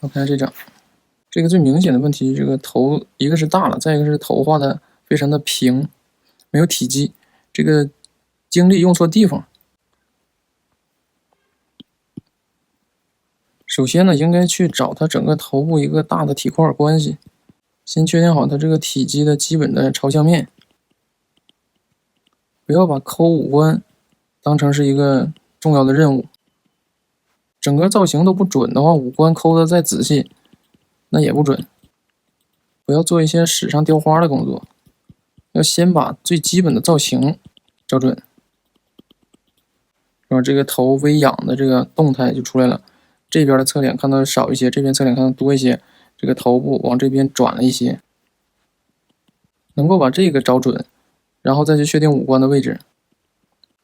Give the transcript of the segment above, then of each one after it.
我看这张，这个最明显的问题，这个头一个是大了，再一个是头画的非常的平，没有体积，这个精力用错地方。首先呢，应该去找它整个头部一个大的体块关系，先确定好它这个体积的基本的朝向面，不要把抠五官当成是一个重要的任务。整个造型都不准的话，五官抠的再仔细，那也不准。不要做一些纸上雕花的工作，要先把最基本的造型找准，然后这个头微仰的这个动态就出来了。这边的侧脸看到少一些，这边侧脸看到多一些，这个头部往这边转了一些，能够把这个找准，然后再去确定五官的位置，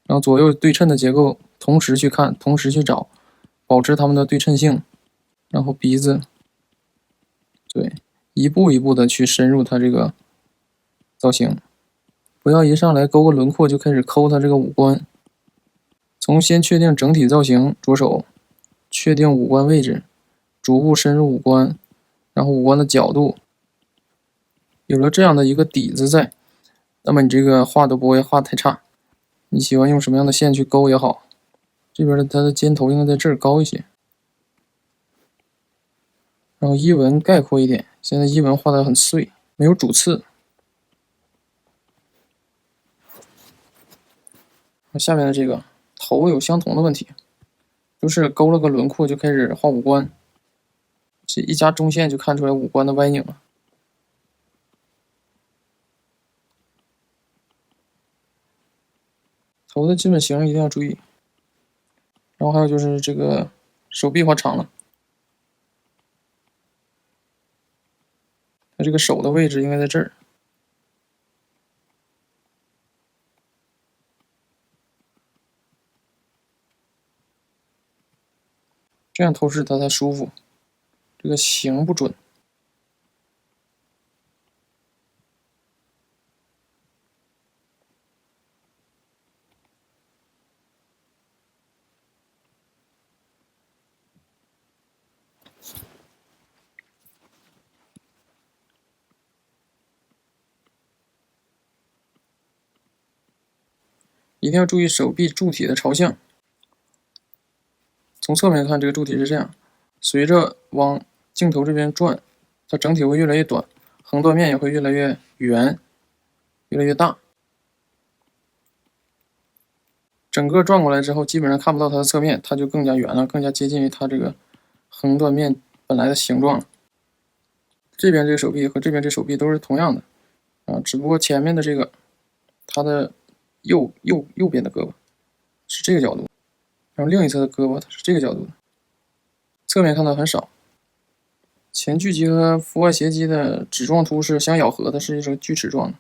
然后左右对称的结构同时去看，同时去找，保持它们的对称性，然后鼻子，对，一步一步的去深入它这个造型，不要一上来勾个轮廓就开始抠它这个五官，从先确定整体造型着手，确定五官位置，逐步深入五官，然后五官的角度，有了这样的一个底子在，那么你这个画都不会画太差。你喜欢用什么样的线去勾也好，这边的它的尖头应该在这儿高一些，然后衣纹概括一点，现在衣纹画得很碎，没有主次。下面的这个头有相同的问题，就是勾了个轮廓就开始画五官，这一加中线就看出来五官的歪拧了。头的基本型一定要注意，然后还有就是这个手臂画长了，它这个手的位置应该在这儿。这样透视它才舒服，这个形不准。一定要注意手臂柱体的朝向。从侧面看，这个柱体是这样，随着往镜头这边转，它整体会越来越短，横断面也会越来越圆，越来越大。整个转过来之后，基本上看不到它的侧面，它就更加圆了，更加接近于它这个横断面本来的形状了。这边这个手臂和这边这手臂都是同样的啊，只不过前面的这个它的右边的胳膊是这个角度，然后另一侧的胳膊它是这个角度的。侧面看到很少。前锯肌和腹外斜肌的趾状突是相咬合的，是一种锯齿状的。